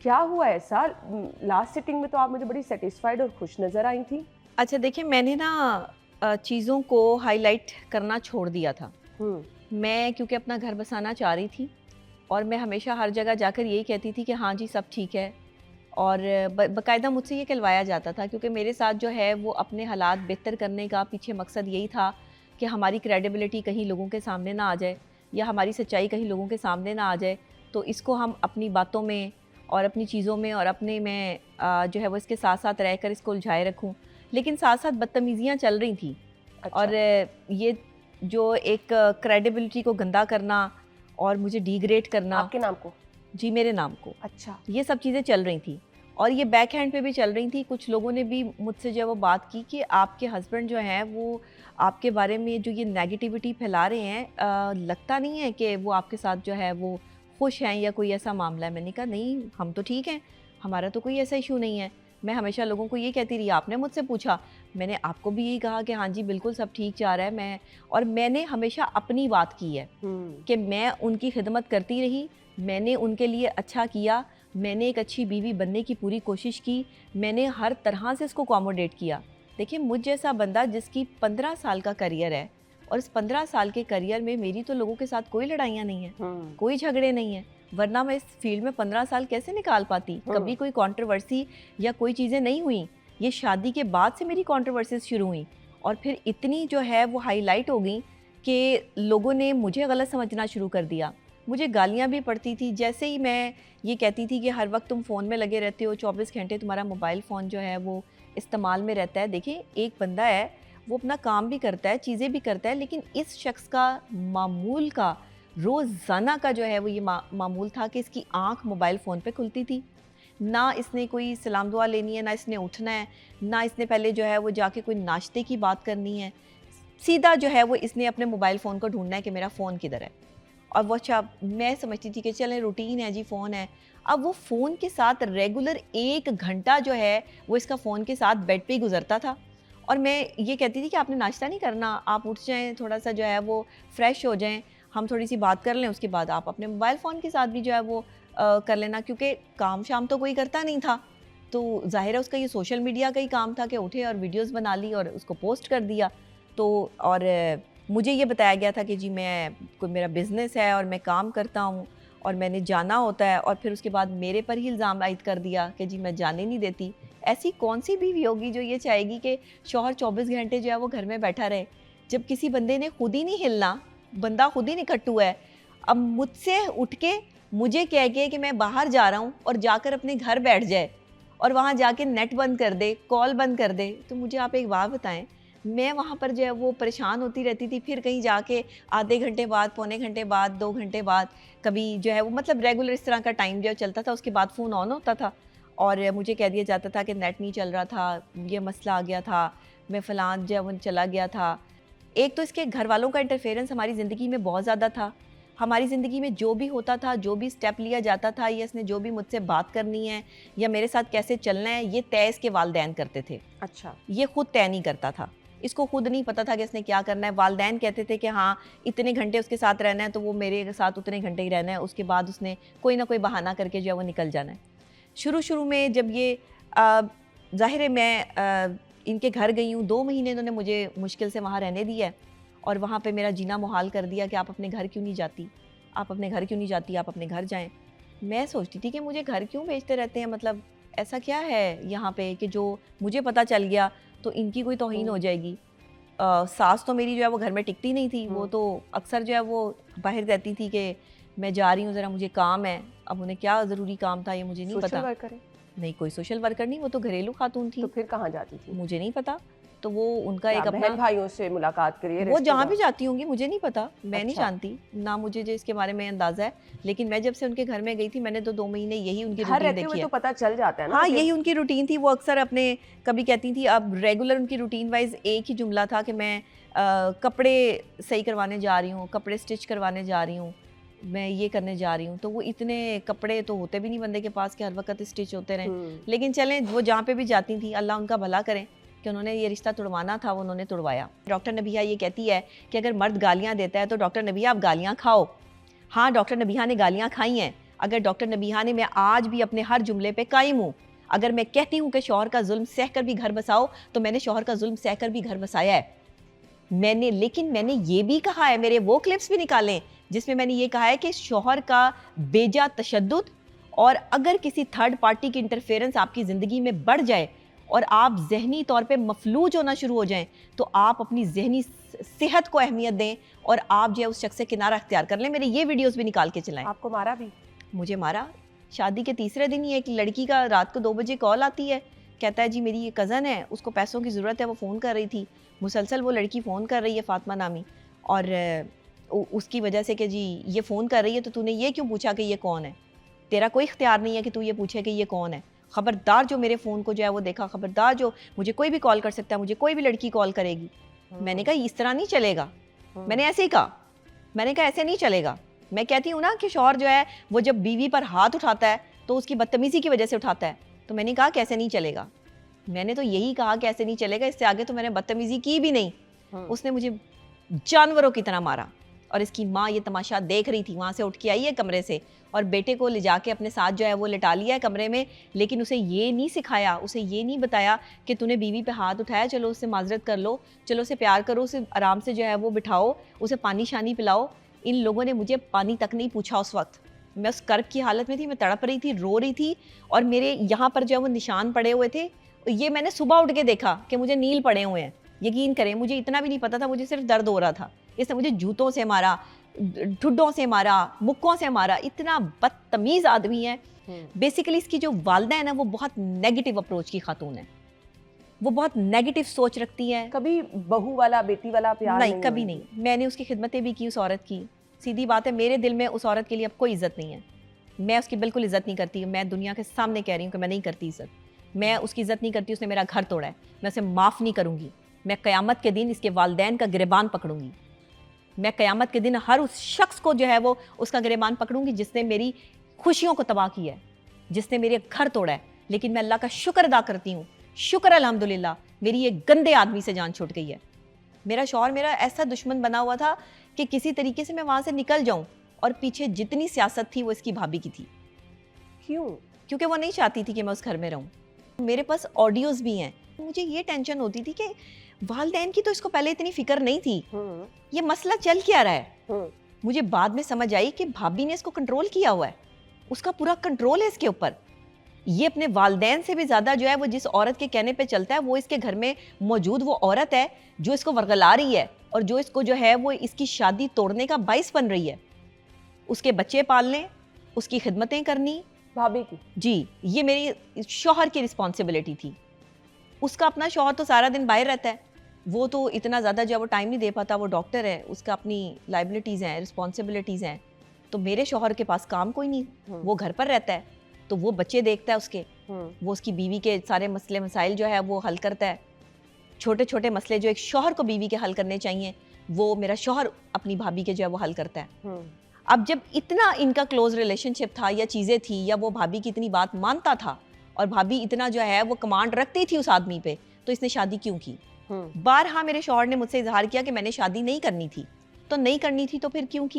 کیا ہوا ایسا؟ لاسٹ سٹنگ میں تو آپ مجھے بڑی سیٹسفائیڈ اور خوش نظر آئی تھیں. اچھا دیکھیں، میں نے نا چیزوں کو ہائی لائٹ کرنا چھوڑ دیا تھا. میں کیونکہ اپنا گھر بسانا چاہ رہی تھی اور میں ہمیشہ ہر جگہ جا کر یہی کہتی تھی کہ ہاں جی سب ٹھیک ہے، اور باقاعدہ مجھ سے یہ کہلوایا جاتا تھا، کیونکہ میرے ساتھ جو ہے وہ اپنے حالات بہتر کرنے کا پیچھے مقصد یہی تھا کہ ہماری کریڈیبلٹی کہیں لوگوں کے سامنے نہ آ جائے یا ہماری سچائی کہیں لوگوں کے سامنے نہ آ جائے، تو اس کو ہم اپنی باتوں میں اور اپنی چیزوں میں اور اپنے میں جو ہے وہ اس کے ساتھ ساتھ رہ کر اس کو الجھائے رکھوں. لیکن ساتھ ساتھ بدتمیزیاں چل رہی تھیں. اور یہ جو ایک کریڈیبلٹی کو گندا کرنا اور مجھے ڈی گریڈ کرنا. آپ کے نام کو؟ جی میرے نام کو. اچھا. یہ سب چیزیں چل رہی تھیں اور یہ بیک ہینڈ پہ بھی چل رہی تھیں. کچھ لوگوں نے بھی مجھ سے جو ہے وہ بات کی کہ آپ کے ہسبینڈ جو ہیں وہ آپ کے بارے میں جو یہ نیگیٹیوٹی پھیلا رہے ہیں، لگتا نہیں ہے کہ وہ آپ کے ساتھ جو ہے وہ خوش ہیں یا کوئی ایسا معاملہ ہے. میں نے کہا نہیں، ہم تو ٹھیک ہیں، ہمارا تو کوئی ایسا ایشو نہیں ہے. میں ہمیشہ لوگوں کو یہ کہتی رہی، آپ نے مجھ سے پوچھا، میں نے آپ کو بھی یہی کہا کہ ہاں جی بالکل سب ٹھیک جا رہا ہے. اور میں نے ہمیشہ اپنی بات کی ہے کہ میں ان کی خدمت کرتی رہی، میں نے ان کے لیے اچھا کیا، میں نے ایک اچھی بیوی بننے کی پوری کوشش کی، میں نے ہر طرح سے اس کو اکوموڈیٹ کیا. دیکھیں مجھ جیسا بندہ جس کی 15 سال کا کریئر ہے، اور اس 15 سال کے کریئر میں میری تو لوگوں کے ساتھ کوئی لڑائیاں نہیں ہیں، کوئی جھگڑے نہیں ہیں، ورنہ میں اس فیلڈ میں 15 سال کیسے نکال پاتی؟ کبھی کوئی کنٹروورسی یا کوئی چیزیں نہیں ہوئیں. یہ شادی کے بعد سے میری کنٹروورسیز شروع ہوئیں اور پھر اتنی جو ہے وہ ہائی لائٹ ہو گئیں کہ لوگوں نے مجھے غلط سمجھنا شروع کر دیا. مجھے گالیاں بھی پڑتی تھی جیسے ہی میں یہ کہتی تھی کہ ہر وقت تم فون میں لگے رہتے ہو، 24 گھنٹے تمہارا موبائل فون جو ہے وہ استعمال میں رہتا ہے. دیکھیں ایک بندہ ہے، وہ اپنا کام بھی کرتا ہے، چیزیں بھی کرتا ہے، لیکن اس شخص کا معمول کا روزانہ کا جو ہے وہ یہ معمول تھا کہ اس کی آنکھ موبائل فون پہ کھلتی تھی. نہ اس نے کوئی سلام دعا لینی ہے، نہ اس نے اٹھنا ہے، نہ اس نے پہلے جو ہے وہ جا کے کوئی ناشتے کی بات کرنی ہے. سیدھا جو ہے وہ اس نے اپنے موبائل فون کو ڈھونڈنا ہے کہ میرا فون کدھر ہے. اور وہ اچھا میں سمجھتی تھی کہ چلیں روٹین ہے جی، فون ہے. اب وہ فون کے ساتھ ریگولر 1 گھنٹہ جو ہے وہ اس کا فون کے ساتھ بیڈ پہ ہی گزرتا تھا. اور میں یہ کہتی تھی کہ آپ نے ناشتہ نہیں کرنا، آپ اٹھ جائیں، تھوڑا سا جو ہے وہ فریش ہو جائیں، ہم تھوڑی سی بات کر لیں، اس کے بعد آپ اپنے موبائل فون کے ساتھ بھی جو ہے وہ کر لینا. کیونکہ کام شام تو کوئی کرتا نہیں تھا، تو ظاہر ہے اس کا یہ سوشل میڈیا کا ہی کام تھا کہ اٹھے اور ویڈیوز بنا لی اور اس کو پوسٹ کر دیا. تو اور مجھے یہ بتایا گیا تھا کہ جی میں کوئی میرا بزنس ہے اور میں کام کرتا ہوں اور میں نے جانا ہوتا ہے، اور پھر اس کے بعد میرے پر ہی الزام عائد کر دیا کہ جی میں جانے نہیں دیتی. ایسی کون سی بیوی ہوگی جو یہ چاہے گی کہ شوہر 24 گھنٹے جو ہے وہ گھر میں بیٹھا رہے؟ جب کسی بندے نے خود ہی نہیں ہلنا، بندہ خود ہی نکٹو ہے. اب مجھ سے اٹھ کے مجھے کہہ کے کہ میں باہر جا رہا ہوں اور جا کر اپنے گھر بیٹھ جائے اور وہاں جا کے نیٹ بند کر دے، کال بند کر دے، تو مجھے آپ ایک بات بتائیں، میں وہاں پر جو ہے وہ پریشان ہوتی رہتی تھی. پھر کہیں جا کے آدھے گھنٹے بعد، پونے گھنٹے بعد، 2 گھنٹے بعد کبھی جو ہے وہ مطلب ریگولر اس طرح کا ٹائم جو چلتا تھا، اس کے بعد فون آن ہوتا تھا اور مجھے کہہ دیا جاتا تھا کہ نیٹ نہیں چل رہا تھا، یہ مسئلہ آ گیا تھا، میں فلان جو ہے وہ چلا گیا تھا. ایک تو اس کے گھر والوں کا انٹرفیئرنس ہماری زندگی میں بہت زیادہ تھا. ہماری زندگی میں جو بھی ہوتا تھا، جو بھی سٹیپ لیا جاتا تھا، یا اس نے جو بھی مجھ سے بات کرنی ہے یا میرے ساتھ کیسے چلنا ہے، یہ طے اس کے والدین کرتے تھے. اچھا. یہ خود طے نہیں کرتا تھا، اس کو خود نہیں پتا تھا کہ اس نے کیا کرنا ہے. والدین کہتے تھے کہ ہاں اتنے گھنٹے اس کے ساتھ رہنا ہے تو وہ میرے ساتھ اتنے گھنٹے ہی رہنا ہے، اس کے بعد اس نے کوئی نہ کوئی بہانہ کر کے جو ہے وہ نکل جانا ہے. شروع میں جب یہ ظاہر ہے میں ان کے گھر گئی ہوں، 2 مہینے انہوں نے مجھے مشکل سے وہاں رہنے دیا ہے اور وہاں پہ میرا جینا محال کر دیا کہ آپ اپنے گھر کیوں نہیں جاتی، آپ اپنے گھر کیوں نہیں جاتی، آپ اپنے گھر جائیں. میں سوچتی تھی کہ مجھے گھر کیوں بھیجتے رہتے ہیں، مطلب ایسا کیا ہے یہاں پہ کہ جو مجھے پتہ چل گیا تو ان کی کوئی توہین ہو جائے گی. ساس تو میری جو ہے وہ گھر میں ٹکتی نہیں تھی، وہ تو اکثر جو ہے وہ باہر رہتی تھی کہ میں جا رہی ہوں ذرا مجھے کام ہے. اب انہیں کیا ضروری کام تھا یہ مجھے نہیں پتا. سوشل ورکر ہے؟ نہیں کوئی سوشل ورکر نہیں، وہ تو گھریلو خاتون تھی. تو پھر کہاں جاتی تھی؟ مجھے نہیں پتا. تو وہ ان کا ایک اپنا بہن بھائیوں سے ملاقات کریے، وہ جہاں بھی جاتی ہوں گی مجھے نہیں پتا، میں نہیں اچھا. جانتی نہ مجھے جو اس کے بارے میں اندازہ ہے. لیکن میں جب سے ان کے گھر میں گئی تھی میں نے تو 2 مہینے یہی ان کی گھر روٹین رہتے ہوئے دیکھی ہے. تو پتہ چل جاتا ہے نا. ہاں یہی ان کی روٹین تھی. وہ اکثر اپنے کبھی کہتی تھی، اب ریگولر ان کی روٹین وائز ایک ہی جملہ تھا کہ میں کپڑے صحیح کروانے جا رہی ہوں، کپڑے سٹچ کروانے جا رہی ہوں، میں یہ کرنے جا رہی ہوں. تو وہ اتنے کپڑے تو ہوتے بھی نہیں بندے کے پاس کہ ہر وقت اسٹچ ہوتے رہیں. لیکن چلیں وہ جہاں پہ بھی جاتی تھیں اللہ ان کا بھلا کریں کہ انہوں نے یہ رشتہ توڑوانا تھا وہ انہوں نے توڑوایا. ڈاکٹر نبیہہ یہ کہتی ہے کہ اگر مرد گالیاں دیتا ہے تو ڈاکٹر نبیہہ آپ گالیاں کھاؤ. ہاں ڈاکٹر نبیہہ نے گالیاں کھائی ہیں. اگر ڈاکٹر نبیہہ نے، میں آج بھی اپنے ہر جملے پہ قائم ہوں. اگر میں کہتی ہوں کہ شوہر کا ظلم سہ کر بھی گھر بساؤ تو میں نے شوہر کا ظلم سہ کر بھی گھر بسایا ہے. لیکن میں نے یہ بھی کہا ہے، میرے وہ کلپس بھی نکالیں جس میں میں نے یہ کہا ہے کہ شوہر کا بیجا تشدد اور اگر کسی تھرڈ پارٹی کی انٹرفیئرنس آپ کی زندگی میں بڑھ جائے اور آپ ذہنی طور پہ مفلوج ہونا شروع ہو جائیں تو آپ اپنی ذہنی صحت کو اہمیت دیں اور آپ جو ہے اس شخص سے کنارہ اختیار کر لیں. میرے یہ ویڈیوز بھی نکال کے چلائیں. آپ کو مارا بھی؟ مجھے مارا. شادی کے تیسرے دن ہی ایک لڑکی کا رات کو 2 بجے کال آتی ہے, کہتا ہے جی میری یہ کزن ہے, اس کو پیسوں کی ضرورت ہے, وہ فون کر رہی تھی, مسلسل وہ لڑکی فون کر رہی ہے فاطمہ نامی, اور اس کی وجہ سے کہ جی یہ فون کر رہی ہے تو تو نے یہ کیوں پوچھا کہ یہ کون ہے, تیرا کوئی اختیار نہیں ہے کہ تو یہ پوچھے کہ یہ کون ہے, خبردار جو میرے فون کو جو ہے وہ دیکھا, خبردار جو مجھے کوئی بھی کال کر سکتا ہے, مجھے کوئی بھی لڑکی کال کرے گی. میں نے کہا اس طرح نہیں چلے گا, میں نے ایسے ہی کہا, میں نے کہا ایسے نہیں چلے گا. میں کہتی ہوں نا کہ شوہر جو ہے وہ جب بیوی پر ہاتھ اٹھاتا ہے تو اس کی بدتمیزی کی وجہ سے اٹھاتا ہے, تو میں نے کہا کہ ایسے نہیں چلے گا. میں نے تو یہی کہا کہ ایسے نہیں چلے گا, اس سے آگے تو میں نے بدتمیزی کی بھی نہیں. اس نے مجھے جانوروں کی طرح مارا, اور اس کی ماں یہ تماشا دیکھ رہی تھی, وہاں سے اٹھ کے آئی ہے کمرے سے اور بیٹے کو لے جا کے اپنے ساتھ جو ہے وہ لٹا لیا ہے کمرے میں, لیکن اسے یہ نہیں سکھایا, اسے یہ نہیں بتایا کہ تو نے بیوی پہ ہاتھ اٹھایا, چلو اس سے معذرت کر لو, چلو اسے پیار کرو, اسے آرام سے جو ہے وہ بٹھاؤ, اسے پانی شانی پلاؤ. ان لوگوں نے مجھے پانی تک نہیں پوچھا. اس وقت میں اس کرب کی حالت میں تھی, میں تڑپ رہی تھی, رو رہی تھی, اور میرے یہاں پر جو ہے وہ نشان پڑے ہوئے تھے. یہ میں نے صبح اٹھ کے دیکھا کہ مجھے نیل پڑے ہوئے ہیں. یقین کریں مجھے اتنا بھی نہیں پتا تھا, مجھے صرف درد ہو رہا تھا. اس نے مجھے جوتوں سے مارا, ٹھڈوں سے مارا, مکوں سے مارا. اتنا بدتمیز آدمی ہے. بیسیکلی اس کی جو والدہ ہے نا وہ بہت نیگیٹو اپروچ کی خاتون ہے, وہ بہت نیگیٹو سوچ رکھتی ہے. کبھی بہو والا بیٹی والا پیار نہیں, کبھی نہیں. میں نے اس کی خدمتیں بھی کی اس عورت کی. سیدھی بات ہے, میرے دل میں اس عورت کے لیے اب کوئی عزت نہیں ہے. میں اس کی بالکل عزت نہیں کرتی. میں دنیا کے سامنے کہہ رہی ہوں کہ میں نہیں کرتی عزت. میں اس کی عزت نہیں کرتی. اس نے میرا گھر توڑا ہے, میں اسے معاف نہیں کروں گی. میں قیامت کے دن اس کے والدین کا گریبان پکڑوں گی. میں قیامت کے دن ہر اس شخص کو جو ہے وہ اس کا گریبان پکڑوں گی جس نے میری خوشیوں کو تباہ کیا ہے, جس نے میرے گھر توڑا ہے. لیکن میں اللہ کا شکر ادا کرتی ہوں, شکر الحمدللہ میری یہ گندے آدمی سے جان چھوٹ گئی ہے. میرا شوہر میرا ایسا دشمن بنا ہوا تھا کہ کسی طریقے سے میں وہاں سے نکل جاؤں, اور پیچھے جتنی سیاست تھی وہ اس کی بھابھی کی تھی. کیوں؟ کیونکہ وہ نہیں چاہتی تھی کہ میں اس گھر میں رہوں. میرے پاس آڈیوز بھی ہیں. مجھے یہ ٹینشن ہوتی تھی کہ والدین کی تو اس کو پہلے اتنی فکر نہیں تھی, یہ مسئلہ چل کیا رہا ہے. مجھے بعد میں سمجھ آئی کہ بھابھی نے اس کو کنٹرول کیا ہوا ہے, اس کا پورا کنٹرول ہے اس کے اوپر. یہ اپنے والدین سے بھی زیادہ جو ہے وہ جس عورت کے کہنے پہ چلتا ہے, وہ اس کے گھر میں موجود وہ عورت ہے جو اس کو ورغلا رہی ہے, اور جو اس کو جو ہے وہ اس کی شادی توڑنے کا باعث بن رہی ہے. اس کے بچے پالنے, اس کی خدمتیں کرنی بھابھی کی. جی, یہ میری شوہر کی رسپانسبلٹی تھی. اس کا اپنا شوہر تو سارا دن باہر رہتا ہے, وہ تو اتنا زیادہ جو ہے وہ ٹائم نہیں دے پاتا, وہ ڈاکٹر ہے, اس کا اپنی لائبلٹیز ہیں, رسپانسبلٹیز ہیں. تو میرے شوہر کے پاس کام کوئی نہیں, وہ گھر پر رہتا ہے, تو وہ بچے دیکھتا ہے اس کے, وہ اس کی بیوی کے سارے مسئلے مسائل جو ہے وہ حل کرتا ہے. چھوٹے چھوٹے مسئلے جو ایک شوہر کو بیوی کے حل کرنے چاہیے وہ میرا شوہر اپنی بھابھی کے جو ہے وہ حل کرتا ہے. اب جب اتنا ان کا کلوز ریلیشن شپ تھا یا چیزیں تھی, یا وہ بھابھی کی اتنی بات مانتا تھا اور بھابھی اتنا جو ہے وہ کمانڈ رکھتی تھی اس آدمی پہ, تو اس نے شادی کیوں کی؟ بارہا میرے شوہر نے مجھ سے اظہار کیا کہ میں نے شادی نہیں کرنی تھی. تو نہیں کرنی تھی تو پھر کیوں کی؟